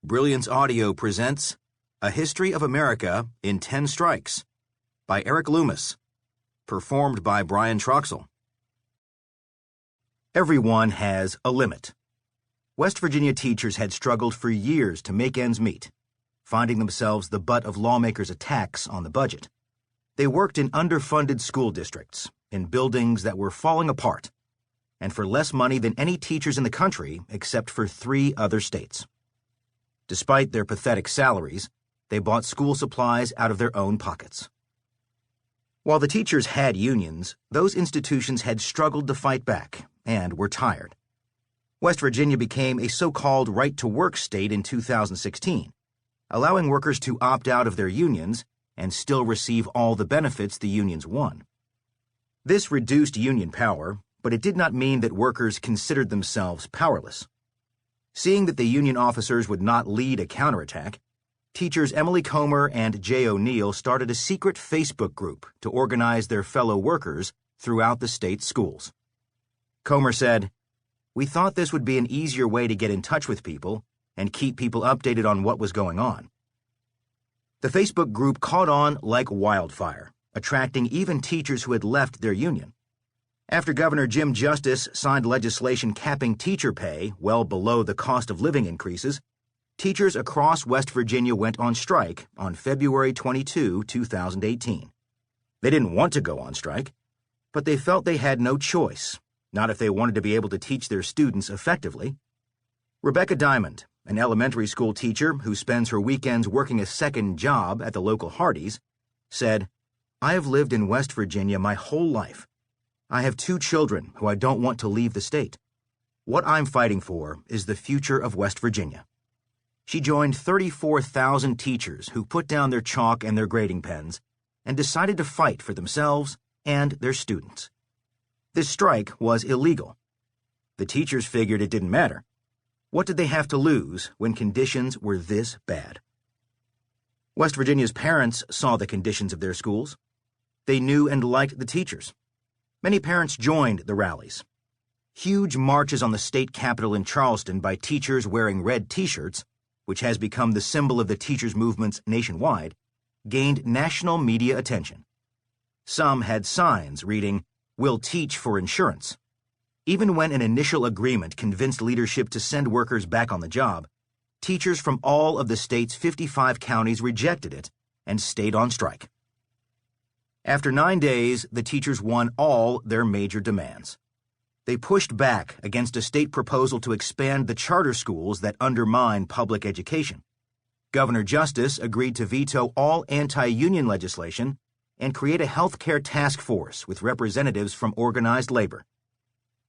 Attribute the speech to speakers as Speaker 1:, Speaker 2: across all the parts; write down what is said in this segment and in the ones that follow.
Speaker 1: Brilliance Audio presents A History of America in 10 Strikes by Erik Loomis, performed by Brian Troxell. Everyone has a limit. West Virginia teachers had struggled for years to make ends meet, finding themselves the butt of lawmakers' attacks on the budget. They worked in underfunded school districts, in buildings that were falling apart, and for less money than any teachers in the country except for 3 other states. Despite their pathetic salaries, they bought school supplies out of their own pockets. While the teachers had unions, those institutions had struggled to fight back and were tired. West Virginia became a so-called right-to-work state in 2016, allowing workers to opt out of their unions and still receive all the benefits the unions won. This reduced union power, but it did not mean that workers considered themselves powerless. Seeing that the union officers would not lead a counterattack, teachers Emily Comer and Jay O'Neill started a secret Facebook group to organize their fellow workers throughout the state's schools. Comer said, "We thought this would be an easier way to get in touch with people and keep people updated on what was going on." The Facebook group caught on like wildfire, attracting even teachers who had left their union. After Governor Jim Justice signed legislation capping teacher pay well below the cost of living increases, teachers across West Virginia went on strike on February 22, 2018. They didn't want to go on strike, but they felt they had no choice, not if they wanted to be able to teach their students effectively. Rebecca Diamond, an elementary school teacher who spends her weekends working a second job at the local Hardee's, said, "I have lived in West Virginia my whole life. I have 2 children who I don't want to leave the state. What I'm fighting for is the future of West Virginia." She joined 34,000 teachers who put down their chalk and their grading pens and decided to fight for themselves and their students. This strike was illegal. The teachers figured it didn't matter. What did they have to lose when conditions were this bad? West Virginia's parents saw the conditions of their schools. They knew and liked the teachers. Many parents joined the rallies. Huge marches on the state capitol in Charleston by teachers wearing red T-shirts, which has become the symbol of the teachers' movements nationwide, gained national media attention. Some had signs reading, "We'll teach for insurance." Even when an initial agreement convinced leadership to send workers back on the job, teachers from all of the state's 55 counties rejected it and stayed on strike. After 9 days, the teachers won all their major demands. They pushed back against a state proposal to expand the charter schools that undermine public education. Governor Justice agreed to veto all anti-union legislation and create a health care task force with representatives from organized labor.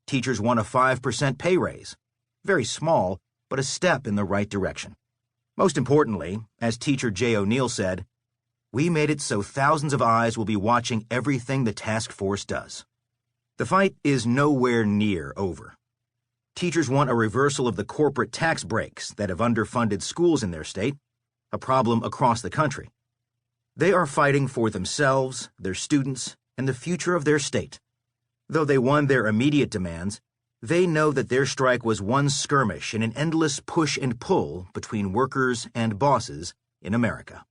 Speaker 1: Teachers won a 5% pay raise, very small, but a step in the right direction. Most importantly, as teacher Jay O'Neill said, "We made it so thousands of eyes will be watching everything the task force does." The fight is nowhere near over. Teachers want a reversal of the corporate tax breaks that have underfunded schools in their state, a problem across the country. They are fighting for themselves, their students, and the future of their state. Though they won their immediate demands, they know that their strike was one skirmish in an endless push and pull between workers and bosses in America.